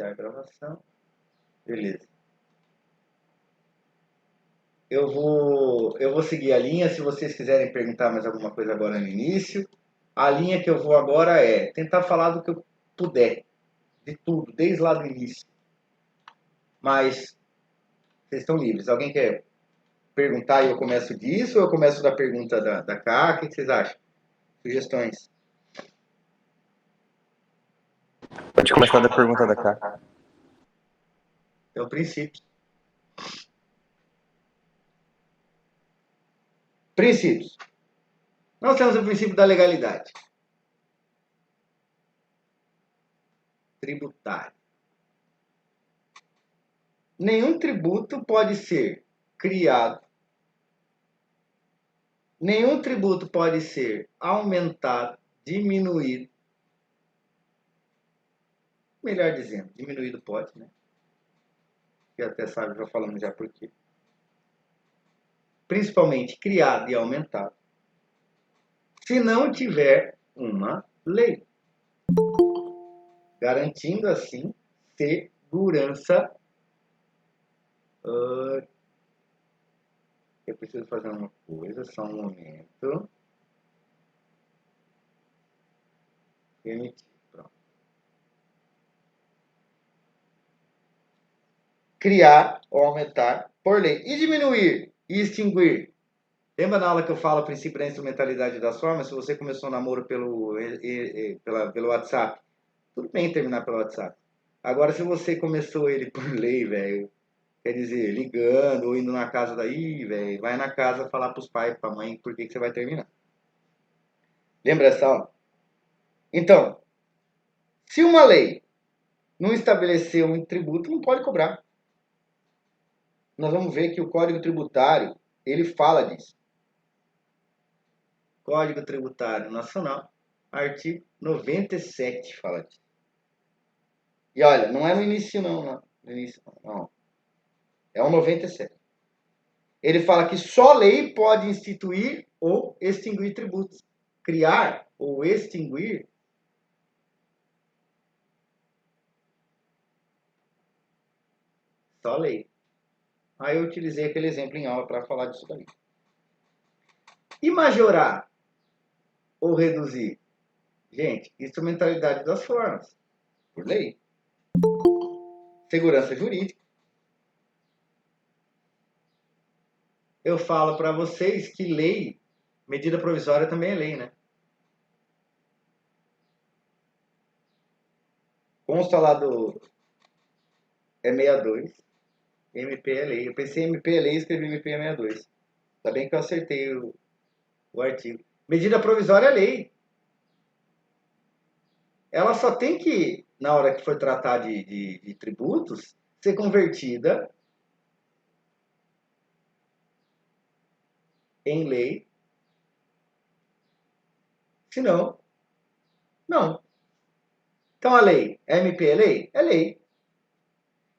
Iniciar a gravação. Beleza. Eu vou seguir a linha, se vocês quiserem perguntar mais alguma coisa agora no início. A linha que eu vou agora é tentar falar do que eu puder, de tudo, desde lá do início. Mas vocês estão livres. Alguém quer perguntar e eu começo disso ou eu começo da pergunta da Cá? O que vocês acham? Sugestões? Pode começar da pergunta da Cá. É o princípio. Princípios. Nós temos o princípio da legalidade tributária. Nenhum tributo pode ser criado, nenhum tributo pode ser aumentado, diminuído. Melhor dizendo, diminuído pode, né? Que até sabe, já falamos já por quê. Principalmente criado e aumentado, se não tiver uma lei, garantindo assim segurança. Eu preciso fazer uma coisa, só um momento. Permitir, pronto. Criar ou aumentar por lei. E diminuir e extinguir. Lembra na aula que eu falo o princípio da instrumentalidade das formas? Se você começou o namoro pelo WhatsApp, tudo bem terminar pelo WhatsApp. Agora, se você começou ele por lei, velho, quer dizer, ligando ou indo na casa daí, velho, vai na casa falar pros pais, pra mãe, por que você vai terminar. Lembra essa aula? Então, se uma lei não estabeleceu um tributo, não pode cobrar. Nós vamos ver que o Código Tributário, ele fala disso. Código Tributário Nacional, artigo 97 fala disso. E olha, não é no início não. No início não. É o 97. Ele fala que só lei pode instituir ou extinguir tributos. Criar ou extinguir só lei. Aí eu utilizei aquele exemplo em aula para falar disso daí. E majorar ou reduzir? Gente, instrumentalidade das formas, por lei. Segurança jurídica. Eu falo para vocês que lei, medida provisória também é lei, né? Consta lá do... É 62. MP é lei. Eu pensei em MP é lei e escrevi MP é 62. Ainda bem que eu acertei o artigo. Medida provisória é lei. Ela só tem que, na hora que for tratar de tributos, ser convertida em lei. Se não, não. Então a lei, a MP é lei? É lei.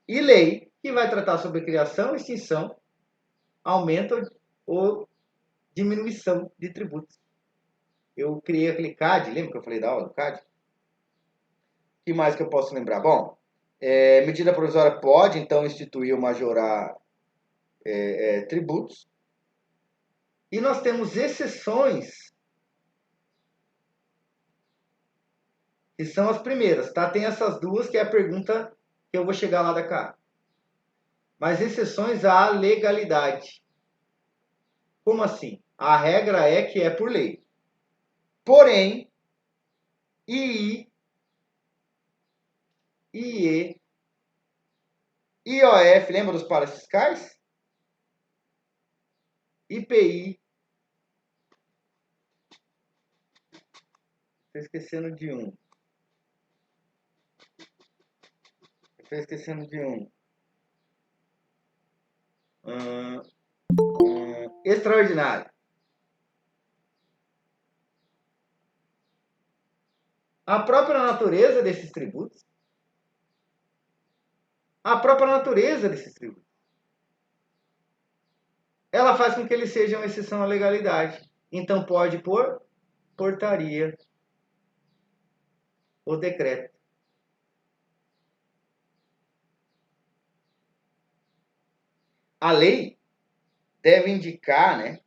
E lei que vai tratar sobre criação, extinção, aumento ou diminuição de tributos. Eu criei aquele CAD, lembra que eu falei da aula do CAD? O que mais que eu posso lembrar? Bom, medida provisória pode, então, instituir ou majorar tributos. E nós temos exceções, que são as primeiras, tá? Tem essas duas, que é a pergunta que eu vou chegar lá da cá. Mas exceções à legalidade. Como assim? A regra é que é por lei. Porém, II, IE, IOF, lembra dos parafiscais? IPI. Estou esquecendo de um. Extraordinário. A própria natureza desses tributos. Ela faz com que eles sejam exceção à legalidade. Então pode por portaria ou decreto. A lei deve indicar, né,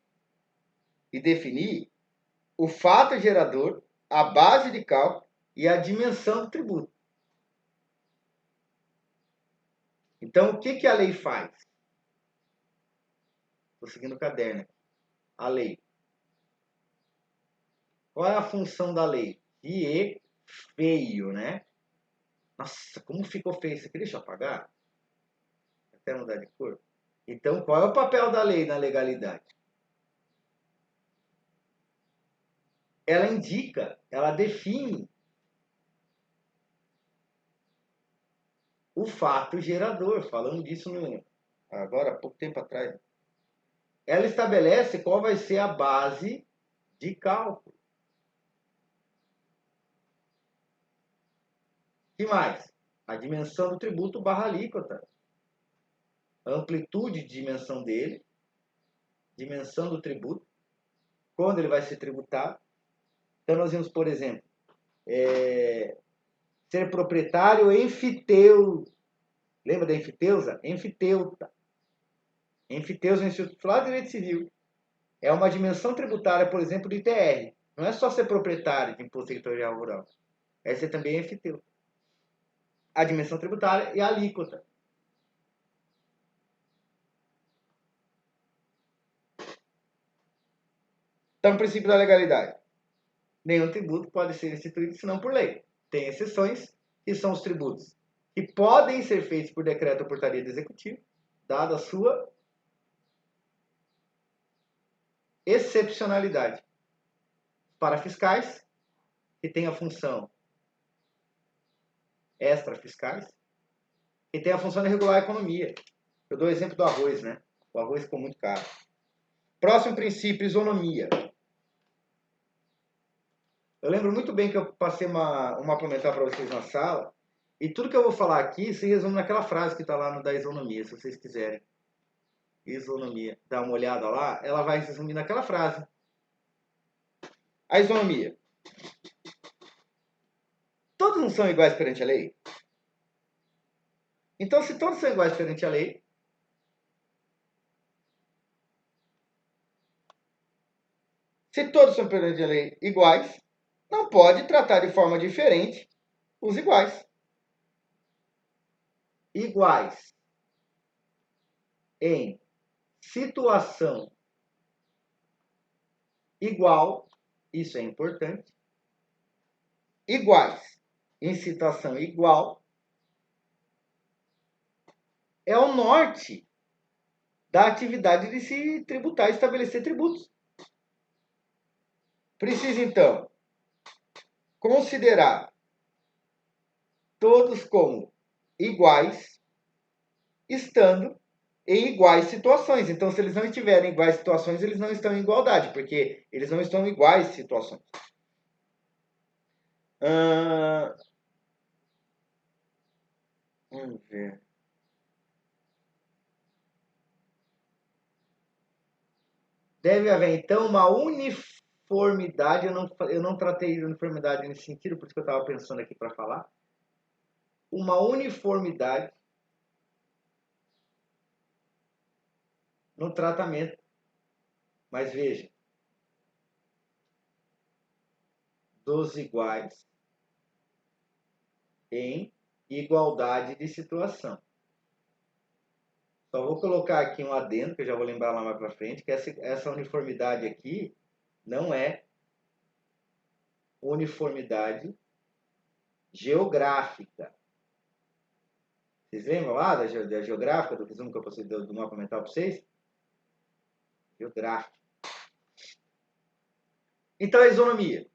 e definir o fato gerador, a base de cálculo e a dimensão do tributo. Então, o que a lei faz? Estou seguindo o caderno. A lei. Qual é a função da lei? Que feio, né? Nossa, como ficou feio isso aqui? Deixa eu apagar. Até mudar de cor. Então, qual é o papel da lei na legalidade? Ela indica, ela define o fato gerador. Falando disso agora há pouco tempo atrás. Ela estabelece qual vai ser a base de cálculo. O que mais? A dimensão do tributo barra alíquota. A amplitude de dimensão dele, dimensão do tributo, quando ele vai ser tributado. Então, nós vimos, por exemplo, ser proprietário enfiteu. Lembra da enfiteusa? Enfiteuta. Enfiteusa é um instituto lá de direito civil. É uma dimensão tributária, por exemplo, do ITR. Não é só ser proprietário de imposto territorial rural. É ser também enfiteuta. A dimensão tributária e a alíquota. Então, o princípio da legalidade. Nenhum tributo pode ser instituído senão por lei. Tem exceções, que são os tributos que podem ser feitos por decreto ou portaria do executivo, dada a sua excepcionalidade. Para fiscais, que tem a função extra-fiscais, que tem a função de regular a economia. Eu dou o exemplo do arroz, né? O arroz ficou muito caro. Próximo princípio, isonomia. Eu lembro muito bem que eu passei uma comentar para vocês na sala, e tudo que eu vou falar aqui se resume naquela frase que está lá no da isonomia, se vocês quiserem. Isonomia. Dá uma olhada lá, ela vai se resumir naquela frase. A isonomia. Todos não são iguais perante a lei? Então, se todos são iguais perante a lei, se todos são perante a lei iguais, não pode tratar de forma diferente os iguais. Iguais em situação igual, isso é importante. Iguais em situação igual é o norte da atividade de se tributar e estabelecer tributos. Precisa, então, considerar todos como iguais, estando em iguais situações. Então, se eles não estiverem em iguais situações, eles não estão em igualdade, porque eles não estão em iguais situações. Vamos ver. Deve haver, então, uma uniformidade. Eu não tratei de uniformidade nesse sentido, por isso que eu estava pensando aqui para falar. Uma uniformidade no tratamento. Mas veja, dos iguais em igualdade de situação. Só vou colocar aqui um adendo, que eu já vou lembrar lá mais para frente, que essa uniformidade aqui não é uniformidade geográfica. Vocês lembram lá da geográfica, do resumo que eu passei do mapa mental para vocês? Geográfica. Então, a isonomia.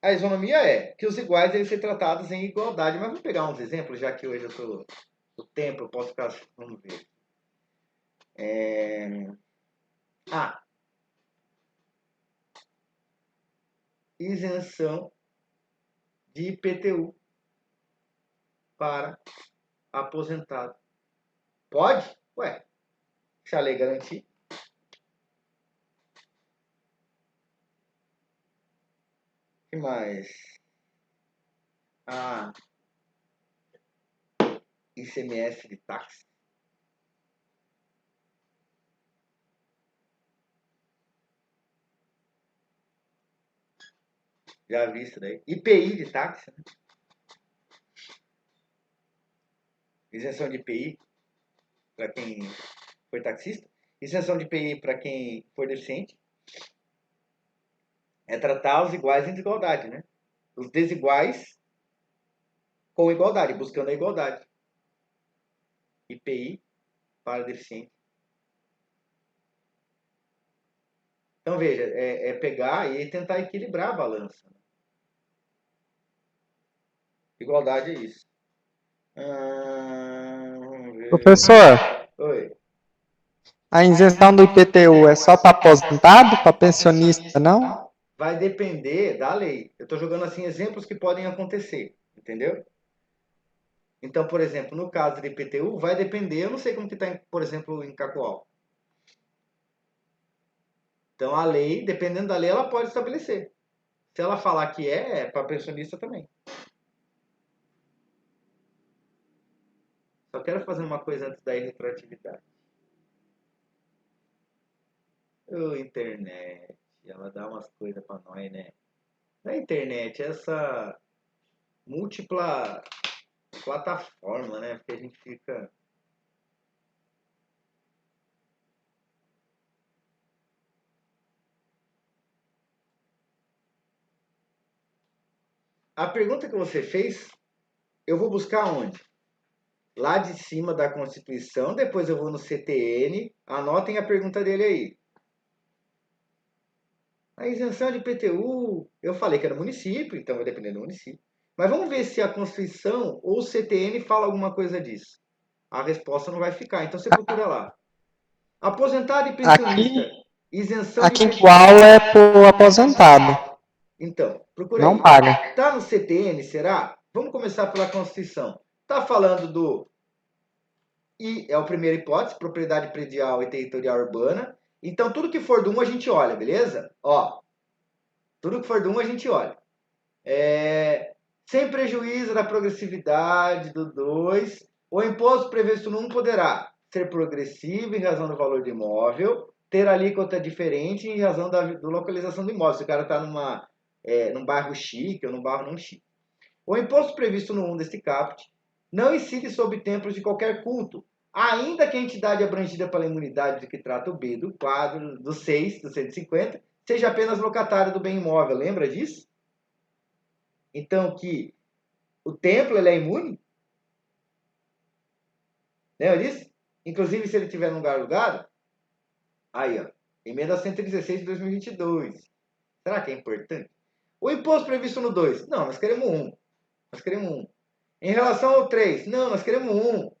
A isonomia é que os iguais devem ser tratados em igualdade. Mas vamos pegar uns exemplos, já que hoje eu estou no tempo, eu posso ficar... Vamos ver. Isenção de IPTU para aposentado. Pode? Ué, se a lei garantir. O que mais? ICMS de táxi. Já vi isso daí. IPI de táxi, né? Isenção de IPI para quem for taxista. Isenção de IPI para quem for deficiente. É tratar os iguais em desigualdade, né? Os desiguais com igualdade, buscando a igualdade. IPI para deficiente. Então, veja, é pegar e tentar equilibrar a balança. Né? Igualdade é isso. Vamos ver. Professor, Oi. a isenção do IPTU é só para aposentado, para pensionista, não? Vai depender da lei. Eu estou jogando assim exemplos que podem acontecer, entendeu? Então, por exemplo, no caso de IPTU, vai depender, eu não sei como que está, por exemplo, em Cacoal. Então, a lei, dependendo da lei, ela pode estabelecer. Se ela falar que é para pensionista também. Só quero fazer uma coisa antes da retroatividade. Ô, internet, ela dá umas coisas para nós, né? Na internet, essa múltipla plataforma, né? Porque a gente fica... A pergunta que você fez, eu vou buscar onde? Lá de cima da Constituição, depois eu vou no CTN, anotem a pergunta dele aí. A isenção de IPTU, eu falei que era município, então vai depender do município. Mas vamos ver se a Constituição ou o CTN fala alguma coisa disso. A resposta não vai ficar, então você procura lá. Aposentado e pensionista, Aqui, isenção de aqui IPTU. igual é pro aposentado, Então, procura não aí. paga. Tá no CTN, será? Vamos começar pela Constituição. Tá falando do I, é a primeira hipótese, propriedade predial e territorial urbana. Então, tudo que for do 1 a gente olha, beleza? Ó, tudo que for do 1 a gente olha. Sem prejuízo da progressividade do 2, o imposto previsto no 1 poderá ser progressivo em razão do valor do imóvel, ter alíquota diferente em razão da localização do imóvel. Se o cara está num bairro chique ou num bairro não chique. O imposto previsto no 1 deste caput não incide sobre templos de qualquer culto, ainda que a entidade abrangida pela imunidade de que trata o B do quadro do 6, do 150, seja apenas locatário do bem imóvel. Lembra disso? Então, que o templo ele é imune? Lembra disso? Inclusive, se ele estiver num lugar alugado? Aí, ó. Emenda 116 de 2022. Será que é importante? O imposto previsto no 2? Não, nós queremos um. Nós queremos um. Em relação ao 3? Não, nós queremos um.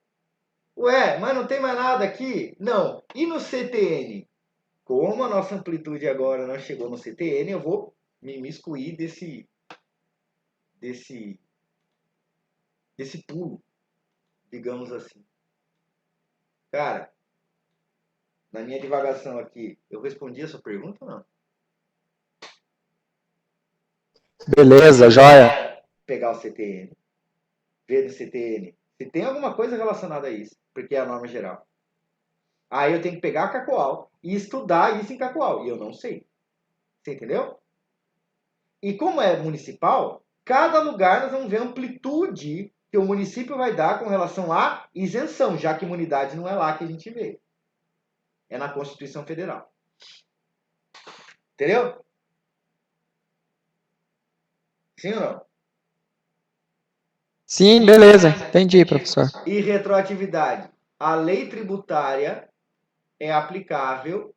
Ué, mas não tem mais nada aqui? Não. E no CTN? Como a nossa amplitude agora não chegou no CTN, eu vou me imiscuir desse, desse pulo, digamos assim. Cara, na minha divagação aqui, eu respondi a sua pergunta ou não? Beleza, joia. Pegar o CTN, ver do CTN se tem alguma coisa relacionada a isso, porque é a norma geral. Aí eu tenho que pegar a Cacoal e estudar isso em Cacoal, e eu não sei. Você entendeu? E como é municipal, cada lugar nós vamos ver a amplitude que o município vai dar com relação à isenção, já que imunidade não é lá que a gente vê. É na Constituição Federal. Entendeu? Sim ou não? Sim, beleza. Entendi, professor. E retroatividade. A lei tributária é aplicável,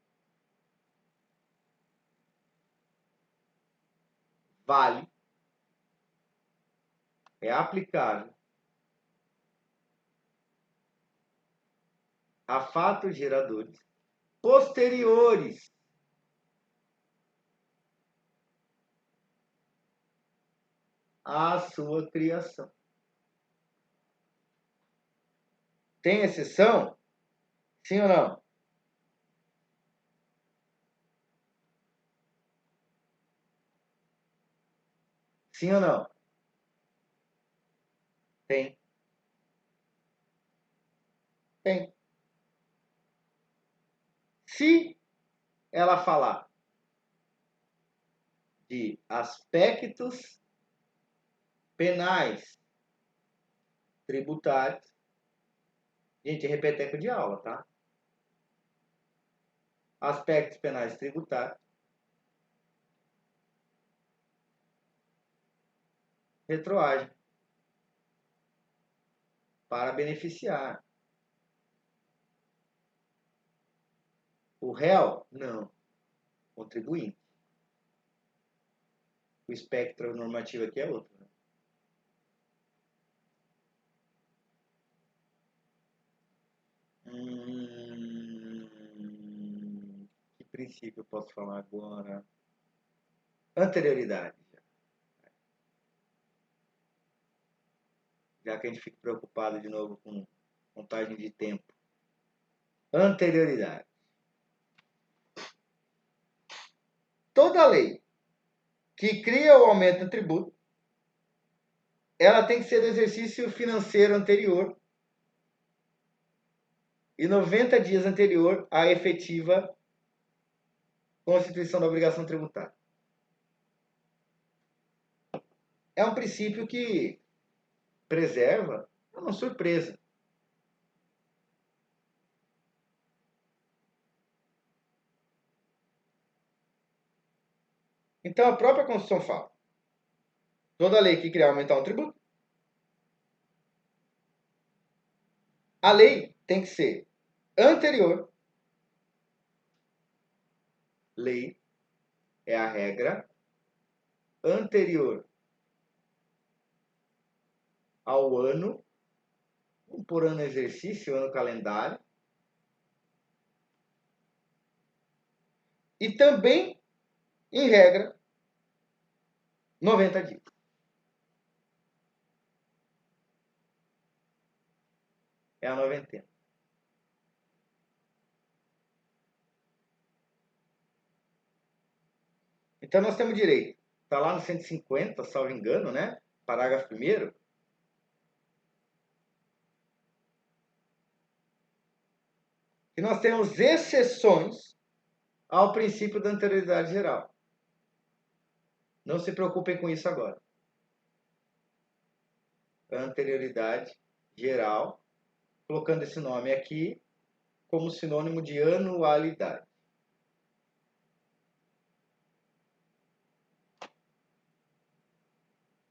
vale, é aplicável a fatos geradores posteriores à sua criação. Tem exceção? Sim ou não? Sim ou não? Tem. Tem. Se ela falar de aspectos penais tributários. Gente, repeteco de aula, tá? Aspectos penais tributários. Retroagem. Para beneficiar. O réu? Não. Contribuinte. O espectro normativo aqui é outro. Né? Que princípio eu posso falar agora? Anterioridade. Já que a gente fica preocupado de novo com contagem de tempo. Anterioridade. Toda lei que cria o aumento do tributo, ela tem que ser do exercício financeiro anterior e 90 dias anterior à efetiva constituição da obrigação tributária. É um princípio que preserva uma surpresa. Então a própria Constituição fala: toda lei que criar aumentar um tributo, a lei tem que ser anterior. Lei é a regra anterior ao ano, por ano exercício, ano calendário, e também, em regra, 90 dias. É a noventena. Então nós temos direito. Está lá no 150, salvo engano, né? Parágrafo 1º. Que nós temos exceções ao princípio da anterioridade geral. Não se preocupem com isso agora. Anterioridade geral, colocando esse nome aqui como sinônimo de anualidade.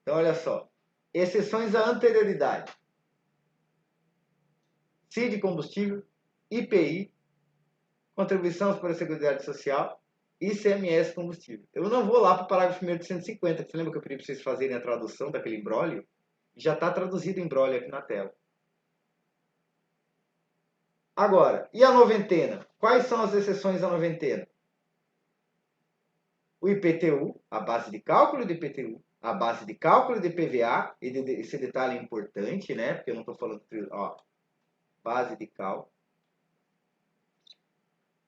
Então, olha só. Exceções à anterioridade. CID combustível, IPI, contribuição para a Seguridade Social, ICMS combustível. Eu não vou lá para o parágrafo 1º de 150, que você lembra que eu pedi para vocês fazerem a tradução daquele imbróglio? Já está traduzido o imbróglio aqui na tela. Agora, e a noventena? Quais são as exceções à noventena? O IPTU, a base de cálculo do IPTU, a base de cálculo de PVA, e esse detalhe é importante, né? Porque eu não estou falando, ó, base de cálculo.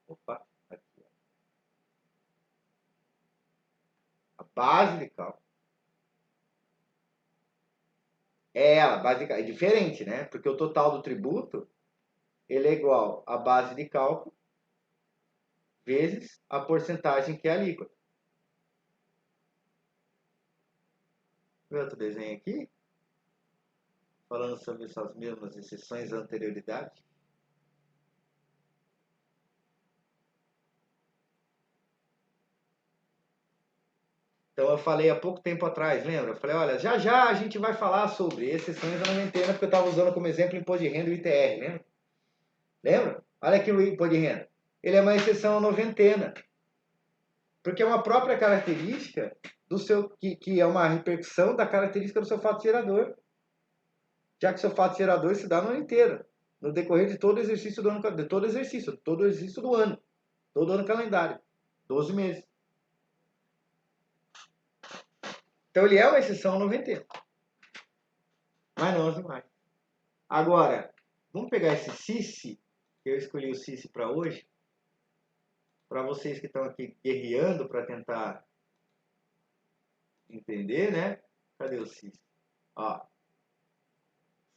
Opa, aqui, ó. A base de cálculo. A base de cálculo é diferente, né? Porque o total do tributo, ele é igual à base de cálculo vezes a porcentagem que é a alíquota. Vê outro desenho aqui? Falando sobre essas mesmas exceções à anterioridade. Então eu falei há pouco tempo atrás, lembra? Eu falei, olha, já já a gente vai falar sobre exceções à noventena, porque eu estava usando como exemplo o imposto de renda e o ITR, lembra? Lembra? Olha aqui o imposto de renda. Ele é uma exceção à noventena. Porque é uma própria característica do seu, que é uma repercussão da característica do seu fato gerador. Já que seu fato gerador se dá no ano inteiro, no decorrer de todo o exercício do ano, de todo o exercício do ano, todo ano calendário, 12 meses. Então ele é uma exceção à noventena. Mas não as demais. Agora, vamos pegar esse CICE, que eu escolhi o CICE para hoje, para vocês que estão aqui guerreando para tentar entender, né? Cadê o CICE? Ó.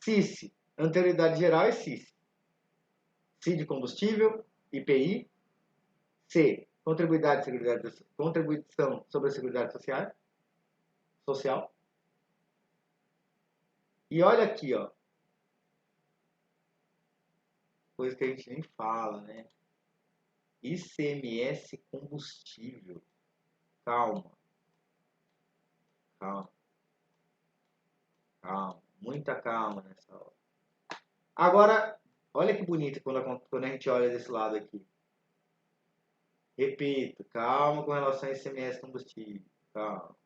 CICE, anterioridade geral é CICE. CID combustível, IPI. C, Contribuição sobre a Seguridade Social. E olha aqui, ó. Coisa que a gente nem fala, né? ICMS combustível. Calma. Muita calma nessa hora. Agora, olha que bonito quando a gente olha desse lado aqui. Repito, calma com relação a ICMS combustível. Calma.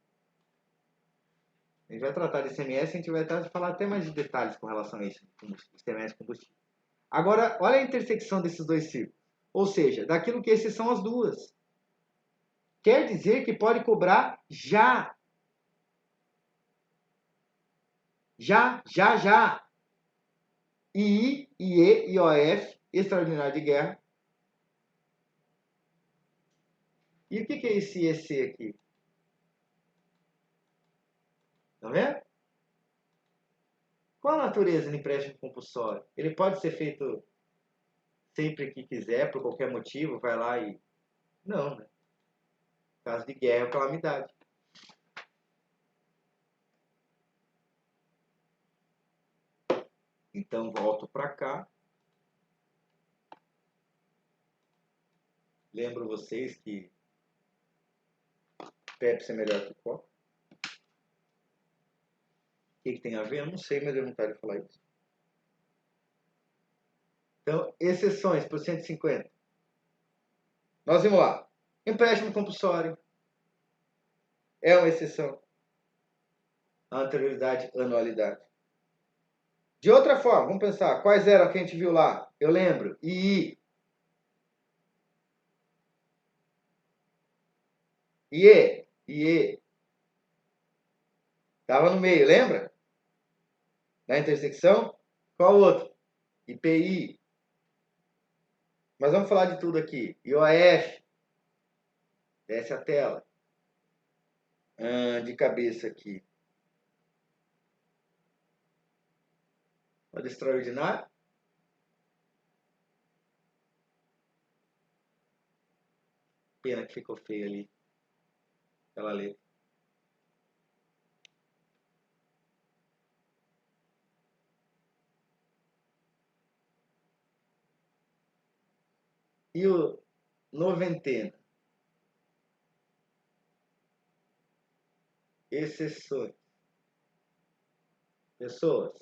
A gente vai tratar de ICMS, a gente vai falar até mais de detalhes com relação a isso, ICMS combustível. Agora, olha a intersecção desses dois círculos. Ou seja, daquilo que esses são as duas. Quer dizer que pode cobrar já. Já. II, IE, IOF, extraordinário de guerra. E o que é esse EC aqui? Tá vendo? Qual a natureza do empréstimo compulsório? Ele pode ser feito sempre que quiser, por qualquer motivo, vai lá e... Não, né? Caso de guerra ou calamidade. Então, volto para cá. Lembro vocês que Pepsi é melhor que Coca. O que tem a ver? Eu não sei, mas eu não quero falar isso. Então, exceções por 150. Nós vamos lá. Empréstimo compulsório. É uma exceção. Anterioridade, anualidade. De outra forma, vamos pensar. Quais eram que a gente viu lá? Eu lembro. II. IE. Estava no meio, lembra? Na intersecção. Qual outro? IPI. Mas vamos falar de tudo aqui. IOF. Desce a tela. De cabeça aqui. Olha, extraordinário. Pena que ficou feio ali. Aquela letra. E o noventena? Exceções. Pessoas,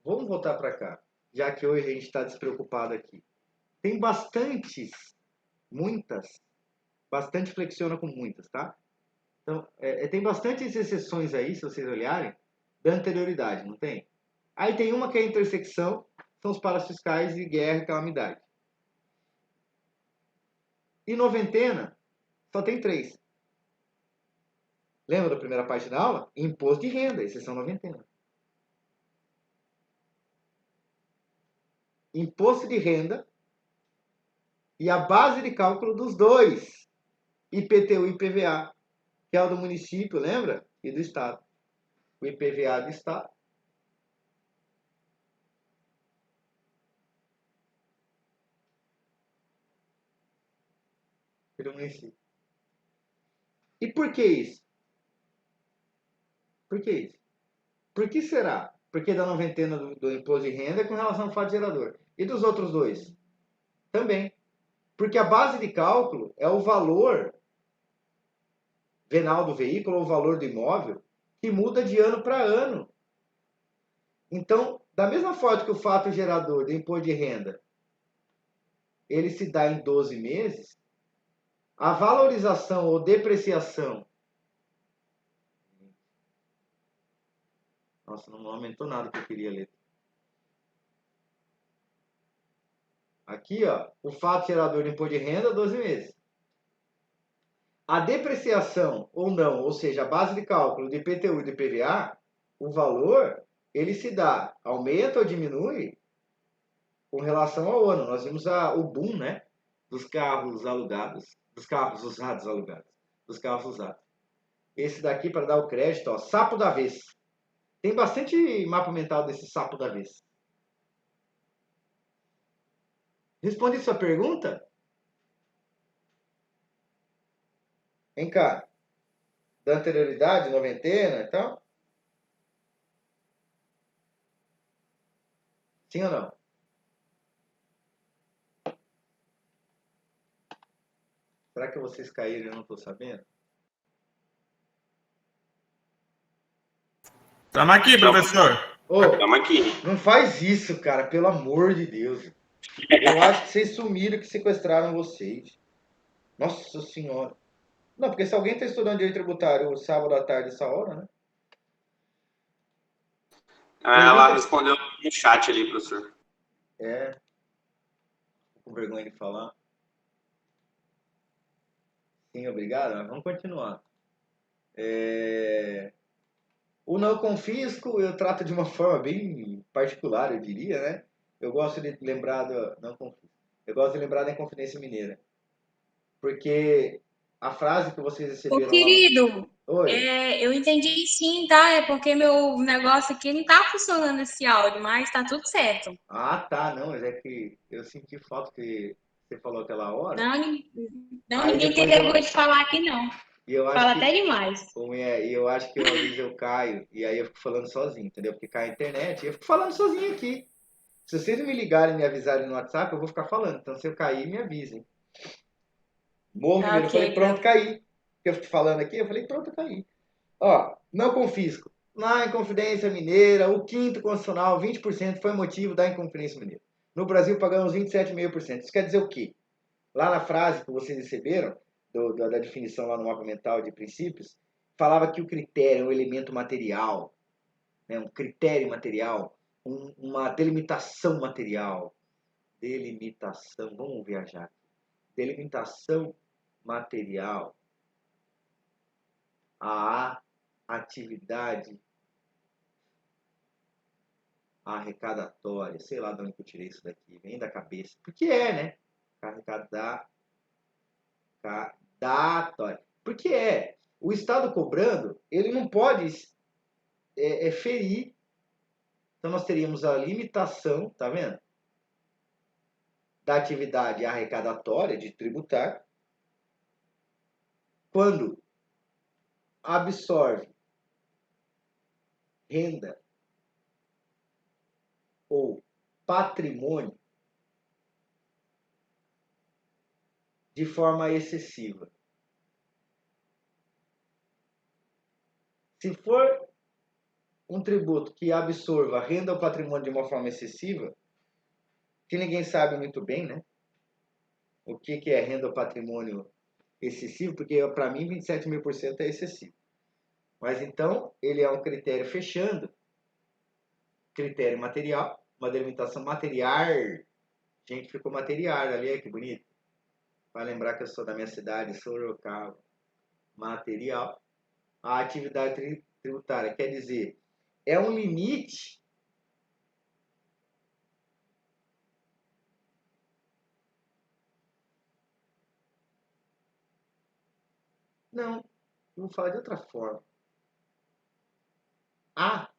vamos voltar para cá, já que hoje a gente está despreocupado aqui. Tem bastante flexiona com muitas, tá? Então, tem bastantes exceções aí, se vocês olharem, da anterioridade, não tem? Aí tem uma que é a intersecção, são os parafiscais de guerra e calamidade. E noventena, só tem 3. Lembra da primeira parte da aula? Imposto de renda, exceção noventena. Imposto de renda e a base de cálculo dos dois, IPTU e IPVA, que é o do município, lembra? E do Estado. O IPVA do Estado. E do município. E por que isso? Por que isso? Por que será? Porque da noventena do imposto de renda é com relação ao fato gerador. E dos outros dois? Também. Porque a base de cálculo é o valor venal do veículo, ou o valor do imóvel, que muda de ano para ano. Então, da mesma forma que o fato gerador do imposto de renda, ele se dá em 12 meses, a valorização ou depreciação... Nossa, não aumentou nada que eu queria ler. Aqui, ó, o fato gerador do imposto de renda, 12 meses. A depreciação ou não, ou seja, a base de cálculo do IPTU e do IPVA, o valor, ele se dá, aumenta ou diminui com relação ao ano. Nós vimos o boom, né, dos carros alugados, dos carros usados alugados, dos carros usados. Esse daqui, para dar o crédito, ó, sapo da vez. Tem bastante mapa mental desse sapo da vez. Responde sua pergunta? Vem cá. Da anterioridade, noventena e tal? Sim ou não? Será que vocês caíram e eu não estou sabendo? Estamos aqui, professor. Ô, Tamo aqui. não faz isso, cara, pelo amor de Deus. Eu acho que vocês sumiram, que sequestraram vocês. Nossa senhora. Não, porque se alguém está estudando direito tributário sábado à tarde, essa hora, né? Ela respondeu no chat ali, professor. É. Tô com vergonha de falar. Sim, obrigado. Mas vamos continuar. O não confisco eu trato de uma forma bem particular, eu diria, né? Eu gosto de lembrar do não confisco. Eu gosto de lembrar da Inconfidência Mineira. Porque a frase que vocês Ô, receberam lá. querido, Oi. eu entendi sim, tá? É porque meu negócio aqui não tá funcionando esse áudio, mas tá tudo certo. Ah, tá, não, mas é que eu senti falta que você falou aquela hora. Não, não Aí ninguém tem depois eu. vergonha de falar aqui, não. E eu acho Fala que. até demais. E eu acho que às vezes eu caio e aí eu fico falando sozinho, entendeu? Porque cai a internet e eu fico falando sozinho aqui. Se vocês me ligarem e me avisarem no WhatsApp, eu vou ficar falando. Então, se eu cair, me avisem. Morro de Tá medo. Eu falei, ok, pronto, caí. Porque eu fico falando aqui, eu falei, pronto, caí. Ó, não confisco. Na Inconfidência Mineira, o quinto constitucional, 20% foi motivo da Inconfidência Mineira. No Brasil, pagamos 27,5%. Isso quer dizer o quê? Lá na frase que vocês receberam, da definição lá no mapa mental de princípios, falava que o critério é um elemento material, né? Um critério material, uma delimitação material. Delimitação, vamos viajar. Delimitação material à atividade arrecadatória. Sei lá de onde eu tirei isso daqui, vem da cabeça. Porque é, né? Arrecadatória. Porque é. O Estado cobrando, ele não pode ferir. Então nós teríamos a limitação, tá vendo? Da atividade arrecadatória de tributar, quando absorve renda ou patrimônio de forma excessiva. Se for um tributo que absorva renda ou patrimônio de uma forma excessiva, que ninguém sabe muito bem, né? O que é renda ou patrimônio excessivo, porque para mim 27.000% é excessivo. Mas então, ele é um critério fechando, critério material, uma delimitação material. Gente, ficou material ali, que bonito. Vai lembrar que eu sou da minha cidade, Sorocaba. Material. A atividade tributária, quer dizer, é um limite não, eu vou falar de outra forma. A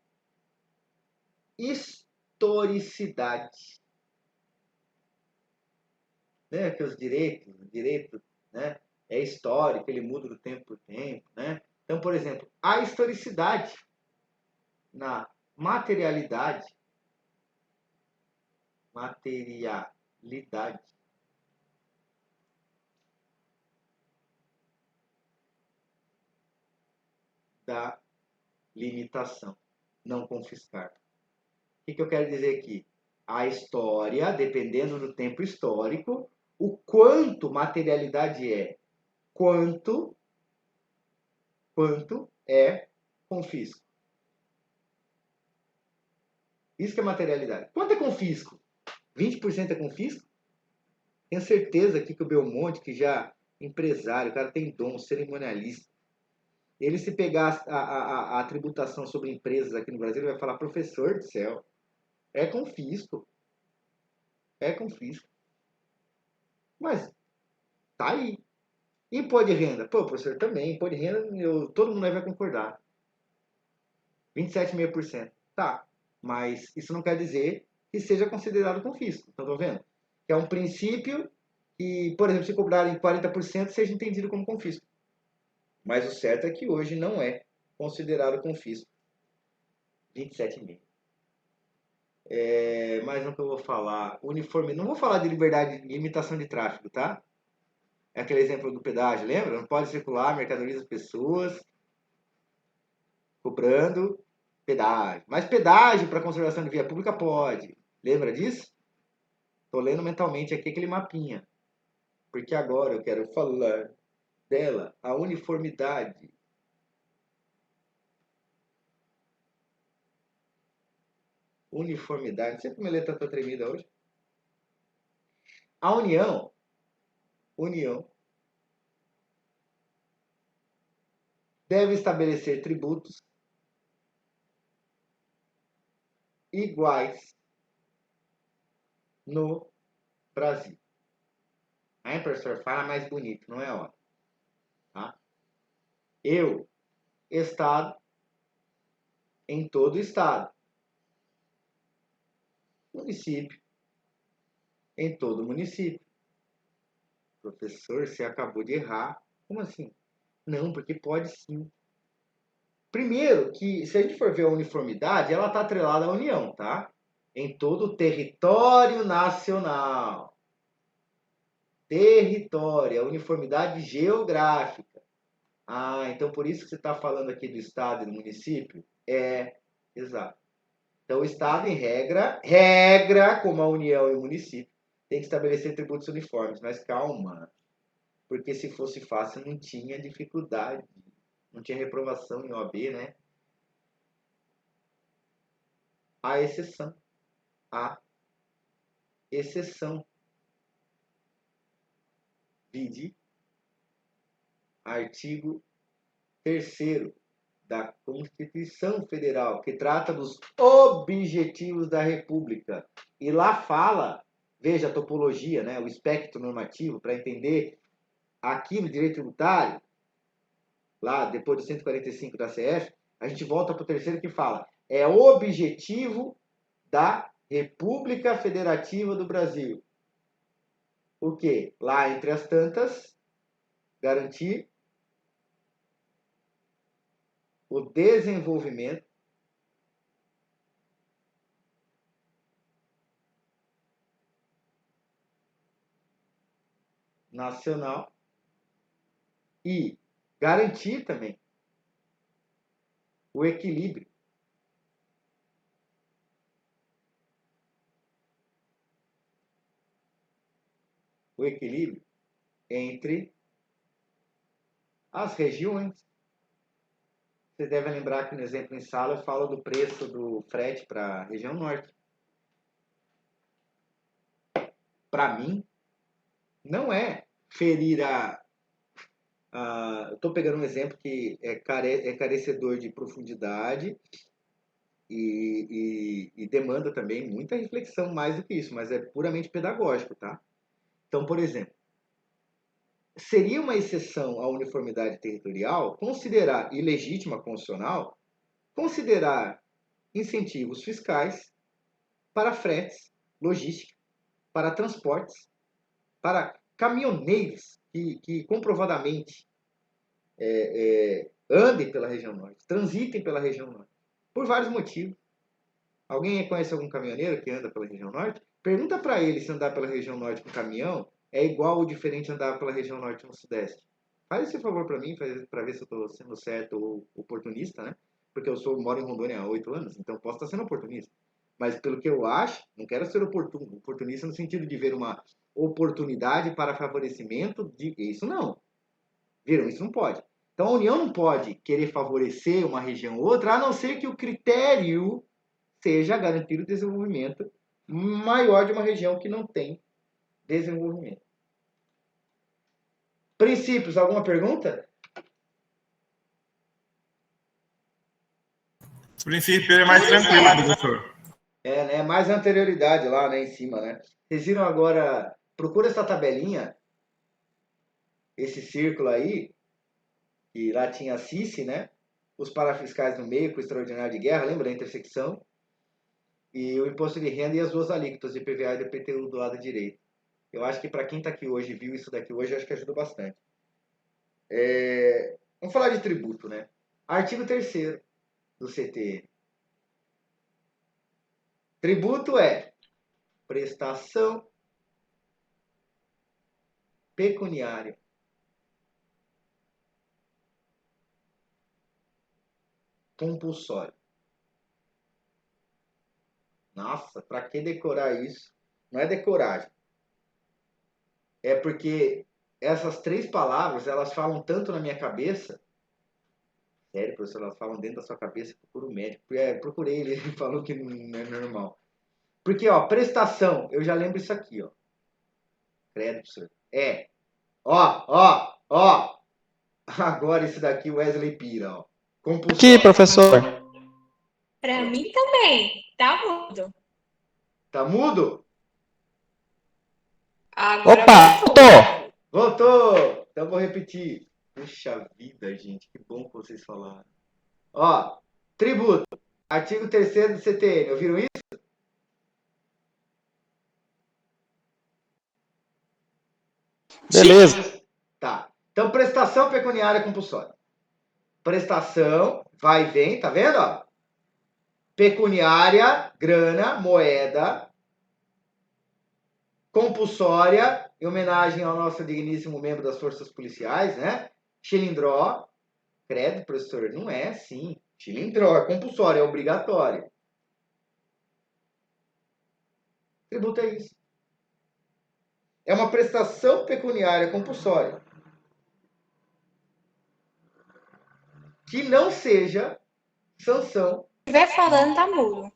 historicidade, né? Que os direito, né? É histórico, ele muda do tempo por tempo, né? Então, por exemplo, a historicidade na materialidade da limitação, não confiscar. O que eu quero dizer aqui? A história, dependendo do tempo histórico, o quanto materialidade é, quanto é confisco. Isso que é materialidade. Quanto é confisco? 20% é confisco? Tenho certeza aqui que o Belmonte, que já é empresário, o cara tem dom, cerimonialista, ele se pegar a tributação sobre empresas aqui no Brasil, ele vai falar, professor do céu, é confisco. É confisco. Mas tá aí. Imposto de renda? Pô, professor, também. Imposto de renda, todo mundo aí vai concordar. 27,5%. Tá. Mas isso não quer dizer que seja considerado confisco. Estão vendo? Que é um princípio que, por exemplo, se cobrarem 40%, seja entendido como confisco. Mas o certo é que hoje não é considerado confisco. 27,5. Mais um que eu vou falar. Uniforme. Não vou falar de liberdade de limitação de tráfego, tá? É aquele exemplo do pedágio, lembra? Não pode circular mercadorias das pessoas cobrando pedágio. Mas pedágio para conservação de via pública pode. Lembra disso? Tô lendo mentalmente aqui aquele mapinha. Porque agora eu quero falar dela, a uniformidade. Uniformidade. Não sei porque minha letra tá tremida hoje. A União deve estabelecer tributos iguais no Brasil. Aí, professor, fala mais bonito, não é hora. Tá? Eu, Estado, em todo o Estado. Município, em todo município. Professor, você acabou de errar. Como assim? Não, porque pode sim. Primeiro, que se a gente for ver a uniformidade, ela está atrelada à União, tá? Em todo o território nacional. Território, a uniformidade geográfica. Ah, então por isso que você está falando aqui do Estado e do município? Exato. Então o Estado, em regra, como a União e o município, tem que estabelecer tributos uniformes. Mas calma, porque se fosse fácil não tinha dificuldade, não tinha reprovação em OAB, né? A exceção. Vide artigo 3º da Constituição Federal, que trata dos objetivos da República. E lá fala, veja a topologia, né, o espectro normativo, para entender aqui no direito tributário, lá depois do 145 da CF, a gente volta para o 3º que fala, é objetivo da República Federativa do Brasil. O quê? Lá entre as tantas, garantir o desenvolvimento nacional e garantir também o equilíbrio entre as regiões. Vocês devem lembrar que no exemplo em sala eu falo do preço do frete para a região norte. Para mim, não é ferir eu estou pegando um exemplo que é carecedor de profundidade e demanda também muita reflexão mais do que isso, mas é puramente pedagógico, tá? Então, por exemplo, seria uma exceção à uniformidade territorial considerar ilegítima constitucional, considerar incentivos fiscais para fretes, logística, para transportes, para caminhoneiros que comprovadamente andem pela região norte, transitem pela região norte, por vários motivos. Alguém conhece algum caminhoneiro que anda pela região norte? Pergunta para ele se andar pela região norte com caminhão é igual ou diferente andar pela região norte no sudeste. Faz esse favor para mim, para ver se eu estou sendo certo ou oportunista, né? Porque eu moro em Rondônia há 8 anos, então posso estar sendo oportunista. Mas pelo que eu acho, não quero ser oportunista no sentido de ver uma oportunidade para favorecimento de... Isso não. Viram? Isso não pode. Então a União não pode querer favorecer uma região ou outra, a não ser que o critério seja garantir o desenvolvimento maior de uma região que não tem desenvolvimento. Princípios, alguma pergunta? O princípio é mais tranquilo, professor. Né? Mais anterioridade lá, né, em cima, né? Vocês viram agora, procura essa tabelinha, esse círculo aí, que lá tinha a CICI, né? Os parafiscais no meio, com o extraordinário de guerra, lembra da intersecção? E o imposto de renda e as duas alíquotas de PVA e de IPTU do lado direito. Eu acho que para quem está aqui hoje, viu isso daqui hoje, acho que ajuda bastante. Vamos falar de tributo, né? Artigo 3º do CTN. Tributo é prestação pecuniária compulsória. Nossa, para que decorar isso? Não é decoragem. É porque essas 3 palavras, elas falam tanto na minha cabeça. Sério, professor, elas falam dentro da sua cabeça. Procura o médico. Procurei ele, ele falou que não é normal. Porque, ó, prestação, eu já lembro isso aqui, ó. Credo, professor. Ó. Agora esse daqui, Wesley Pira, ó. Compulsório. Aqui, professor. Pra mim também. Tá mudo. Tá mudo? Agora Opa, tô. Voltou! Então vou repetir. Puxa vida, gente. Que bom que vocês falaram. Ó, tributo. Artigo 3º do CTN. Ouviram isso? Beleza. Tá. Então, prestação pecuniária compulsória. Prestação, vai e vem, tá vendo? Ó? Pecuniária, grana, moeda. Compulsória, em homenagem ao nosso digníssimo membro das forças policiais, né? Chilindró. Credo, professor, não é assim. Chilindró, é compulsório, é obrigatório. Tributo é isso. É uma prestação pecuniária compulsória que não seja sanção. Se estiver falando, tá mudo.